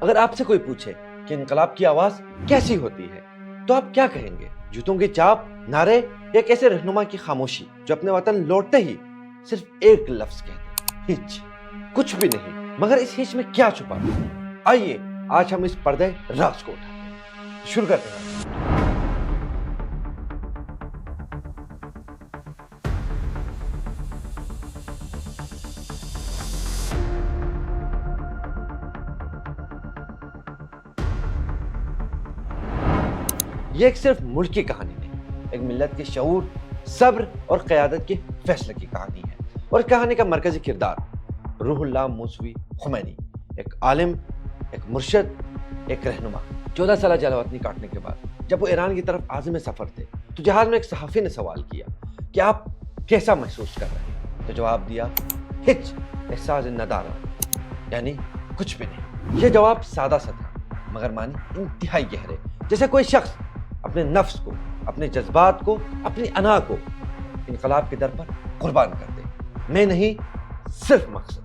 اگر آپ سے کوئی پوچھے کہ انقلاب کی آواز کیسی ہوتی ہے تو آپ کیا کہیں گے؟ جوتوں کی چاپ، نعرے، یا ایک ایسے رہنما کی خاموشی جو اپنے وطن لوٹتے ہی صرف ایک لفظ کہتے، ہچ؟ کچھ بھی نہیں، مگر اس ہچ میں کیا چھپا ہے؟ آئیے آج ہم اس پردے راز کو اٹھاتے ہیں، شروع کرتے ہیں۔ یہ ایک صرف ملک کی کہانی نہیں، ایک ملت کے شعور، صبر اور قیادت کے فیصلے کی کہانی ہے، اور اس کہانی کا مرکزی کردار روح اللہ موسوی خمینی، ایک عالم، ایک مرشد، ایک رہنما۔ 14 سالہ جلاوطنی کاٹنے کے بعد جب وہ ایران کی طرف عازم سفر تھے تو جہاز میں ایک صحافی نے سوال کیا کہ آپ کیسا محسوس کر رہے ہیں؟ تو جواب دیا، ہچ احساس ندارہ، یعنی کچھ بھی نہیں۔ یہ جواب سادہ سا تھا مگر معنی انتہائی گہرے، جیسے کوئی شخص اپنے نفس کو، اپنے جذبات کو، اپنی انا کو انقلاب کے در پر قربان کر دے۔ میں نہیں، صرف مقصد۔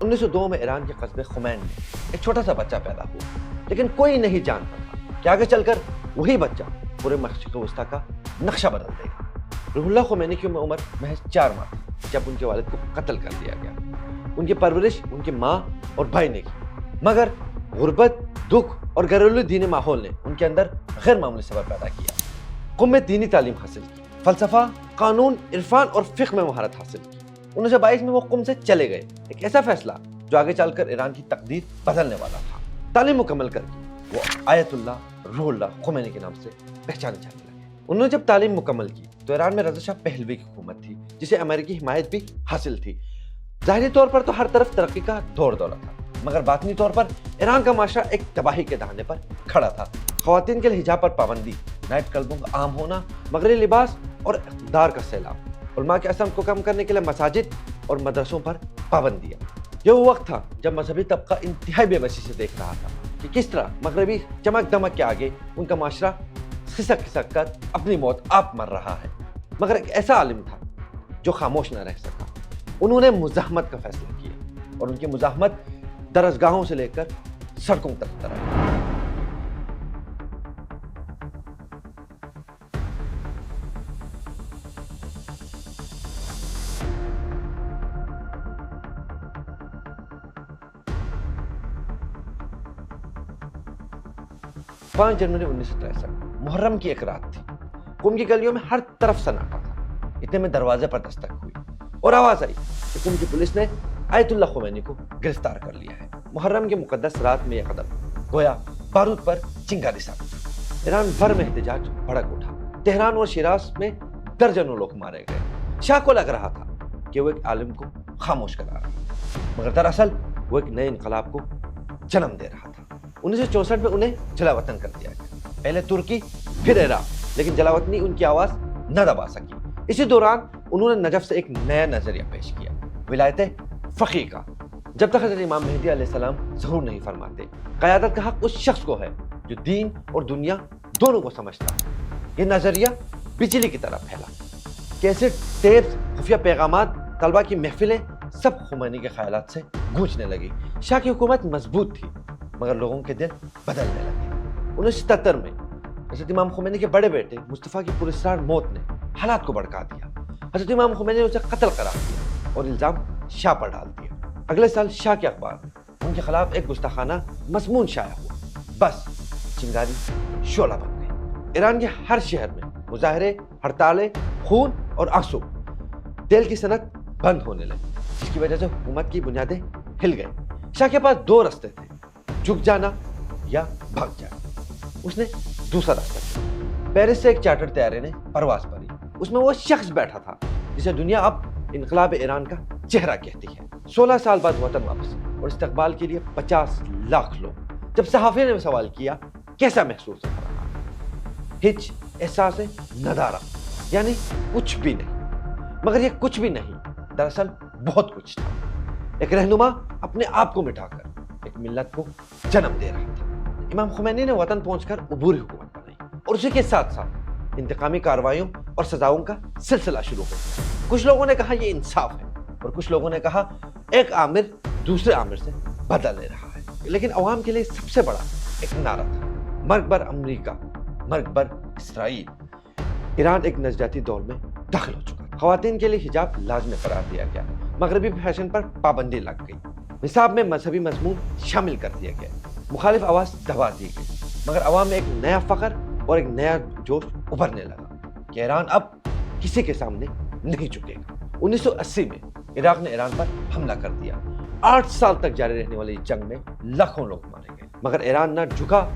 1902 میں ایران کے قصبے خمین میں ایک چھوٹا سا بچہ پیدا ہوا، لیکن کوئی نہیں جانتا تھا کہ آگے چل کر وہی بچہ پورے مشرق وسطیٰ کا نقشہ بدل دے گا۔ روح اللہ خمینی کی عمر محض 4 ماہ تھی جب ان کے والد کو قتل کر دیا گیا۔ ان کی پرورش ان کی ماں اور بھائی نے کی، مگر غربت، دکھ اور گھریلو دینی ماحول نے ان کے اندر غیر معمولی صبر پیدا کیا۔ قم میں دینی تعلیم حاصل کی، فلسفہ، قانون، عرفان اور فقہ میں مہارت حاصل کی۔ 1922 میں وہ قم سے چلے گئے، ایک ایسا فیصلہ جو آگے چل کر ایران کی تقدیر بدلنے والا تھا۔ تعلیم مکمل کر کے وہ آیت اللہ روح اللہ خمینی کے نام سے پہچانے جانے لگے۔ انہوں نے جب تعلیم مکمل کی تو ایران میں رضا شاہ پہلوی کی حکومت تھی، جسے امریکی حمایت بھی حاصل تھی۔ ظاہری طور پر تو ہر طرف ترقی کا دور دورہ تھا، مگر باطنی طور پر ایران کا معاشرہ ایک تباہی کے دہانے پر کھڑا تھا۔ خواتین کے حجاب پر پابندی، نائٹ کلبوں کا عام ہونا، مغربی لباس اور اقتدار کا سیلاب، علماء کے اثر کو کم کرنے کے لیے مساجد اور مدرسوں پر پابندیاں۔ یہ وہ وقت تھا جب مذہبی طبقہ انتہائی بے بسی سے دیکھ رہا تھا کہ کس طرح مغربی چمک دمک کے آگے ان کا معاشرہ کھسک کھسک کر اپنی موت آپ مر رہا ہے۔ مگر ایک ایسا عالم تھا جو خاموش نہ رہ سکا۔ انہوں نے مزاحمت کا فیصلہ کیا، اور ان کی مزاحمت درسگاہوں سے لے کر سڑکوں تک اتر آئی۔ جنوری 1963 محرم کی ایک رات تھی۔ قم کی گلیوں میں ہر طرف سناٹا تھا۔ اتنے میں دروازے پر دستک ہوئی اور آواز آئی کہ قم کی پولیس نے آیت اللہ خمینی کو گرفتار کر لیا ہے۔ محرم کی مقدس رات میں یہ قدم گویا بارود پر چنگاری ثابت۔ ایران بھر میں احتجاج بھڑک اٹھا۔ تہران اور شیراز میں درجنوں لوگ مارے گئے۔ شاہ کو لگ رہا تھا کہ وہ ایک عالم کو خاموش کرا رہا ہے، مگر دراصل وہ ایک نئے انقلاب کو جنم دے رہا تھا۔ 1964 میں انہیں جلاوطن کر دیا گیا، پہلے ترکی پھر عراق، لیکن جلاوطنی ان کی آواز نہ دبا سکی۔ اسی دوران انہوں نے نجف سے ایک نیا نظریہ پیش کیا، ولایت فقیہ کا۔ جب تک حضرت امام مہدی علیہ السلام ظہور نہیں فرماتے، قیادت کا حق اس شخص کو ہے جو دین اور دنیا دونوں کو سمجھتا ہے۔ یہ نظریہ بجلی کی طرح پھیلا۔ کیسٹ، ٹیپس، خفیہ پیغامات، طلبہ کی محفلیں، سب خمینی کے خیالات سے گونجنے لگی۔ شاہ کی حکومت مضبوط تھی، مگر لوگوں کے دل بدلنے لگے۔ 1977 میں حضرت امام خمینی کے بڑے بیٹے مصطفیٰ کی پراسرار موت نے حالات کو بھڑکا دیا۔ حضرت امام خمینی نے اسے قتل قرار دیا اور الزام شاہ پر ڈال دیا۔ اگلے سال شاہ کے اخبار میں ان کے خلاف ایک گستاخانہ مضمون شائع ہوا، بس چنگاری شعلہ بن گئی۔ ایران کے ہر شہر میں مظاہرے، ہڑتالیں، خون اور آنسو۔ تیل کی صنعت بند ہونے لگی، جس کی وجہ سے حکومت کی بنیادیں ہل گئیں۔ شاہ کے پاس 2 راستے تھے، جھک جانا یا بھاگ جانا۔ اس نے دوسرا راستہ چنا۔ پیرس سے ایک چارٹر طیارے نے پرواز بھری۔ اس میں وہ شخص بیٹھا تھا جسے دنیا اب انقلاب ایران کا چہرہ کہتی ہے۔ 16 سال بعد وطن واپس اور استقبال کے لیے 50 لاکھ لوگ۔ جب صحافی نے سوال کیا کیسا محسوس ہو رہا ہے؟ ہچ احساس ندارہ، یعنی کچھ بھی نہیں۔ مگر یہ کچھ بھی نہیں دراصل بہت کچھ تھا۔ ایک رہنما اپنے آپ کو مٹا کر ایک ملت کو جنم دے رہا تھا۔ امام خمینی نے وطن پہنچ کر عبوری حکومت بنائی، اور اسی کے ساتھ ساتھ انتقامی کارروائیوں اور سزاؤں کا سلسلہ شروع ہو گیا۔ کچھ لوگوں نے کہا یہ انصاف ہے، اور کچھ لوگوں نے کہا ایک آمر دوسرے آمر سے بدلہ لے رہا ہے۔ گے، لیکن عوام کے لیے سب سے بڑا ایک نعرہ تھا، مرگ بر امریکہ، مرگ بر اسرائیل۔ ایران ایک نظریاتی دور میں داخل ہو چکا، خواتین کے لیے حجاب لازمی قرار دیا گیا، مغربی فیشن پر پابندی لگ گئی، نصاب میں مذہبی مضمون شامل کر دیا گیا، مخالف آواز دبا دی گئی، مگر عوام میں ایک نیا فخر اور ایک نیا جوش ابھرنے لگا کہ ایران اب کسی کے سامنے نہیں جھکے گا۔ 1980 میں عراق نے ایران پر حملہ کر دیا، 8 سال تک جاری رہنے والی جنگ میں لاکھوں لوگ مارے گئے، مگر ایران نہ جھکا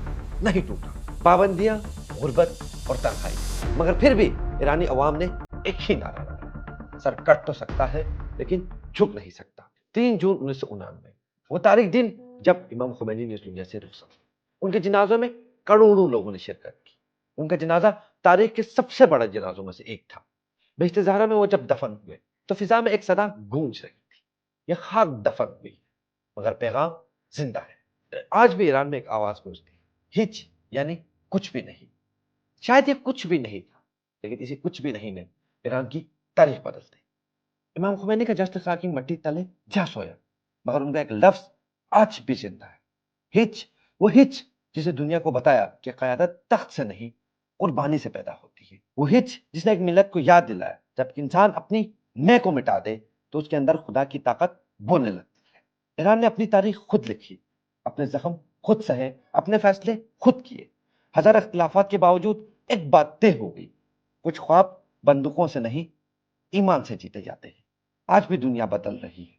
نہ ہی ٹوٹا، پابندیاں، غربت اور تنہائی، مگر پھر بھی ایرانی عوام نے ایک ہی نعرہ لگایا، سر کٹ تو سکتا ہے لیکن جھک نہیں سکتا۔ 3 جون 1999 وہ تاریخ دن جب امام خمینی نے دنیا سے رخصت کیا۔ ان کے جنازوں میں کروڑوں لوگوں نے شرکت کی۔ ان کا جنازہ تاریخ کے سب سے بڑے جنازوں میں سے ایک تھا۔ بہشت زہرا میں وہ جب دفن ہوئے تو فضا میں ایک صدا گونج رہی تھی، یہ خاک دفن ہوئی مگر پیغام زندہ ہے۔ آج بھی ایران میں ایک آواز گونجتی ہے، ہچ یعنی کچھ بھی نہیں۔ شاید یہ کچھ بھی نہیں تھا، لیکن اسی کچھ بھی نہیں نے ایران کی تاریخ بدل دی۔ امام خمینی کا جسد خاکی مٹی تلے جا سویا، مگر ان کا ایک لفظ آج بھی زندہ ہے، ہچ۔ وہ ہچ جسے دنیا کو بتایا کہ قیادت تخت سے نہیں قربانی سے پیدا ہوتی ہے، وہ ہچ جس نے ایک ملت کو یاد دلایا جب انسان اپنی میں کو مٹا دے تو اس کے اندر خدا کی طاقت بولنے لگتی ہے۔ ایران نے اپنی تاریخ خود لکھی، اپنے زخم خود سہے، اپنے فیصلے خود کیے۔ ہزار اختلافات کے باوجود ایک بات طے ہو گئی، کچھ خواب بندوقوں سے نہیں ایمان سے جیتے جاتے ہیں۔ آج بھی دنیا بدل رہی ہے،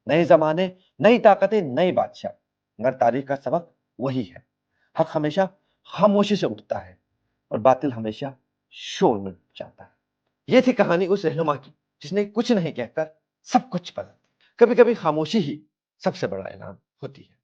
نئے زمانے، نئی طاقتیں، نئے بادشاہ، مگر تاریخ کا سبق وہی ہے، حق ہمیشہ خاموشی سے اٹھتا ہے اور باطل ہمیشہ شور میں جاتا ہے۔ یہ تھی کہانی اس رہنما کی جس نے کچھ نہیں کہہ کر سب کچھ بدل دیا۔ کبھی کبھی خاموشی ہی سب سے بڑا اعلان ہوتی ہے۔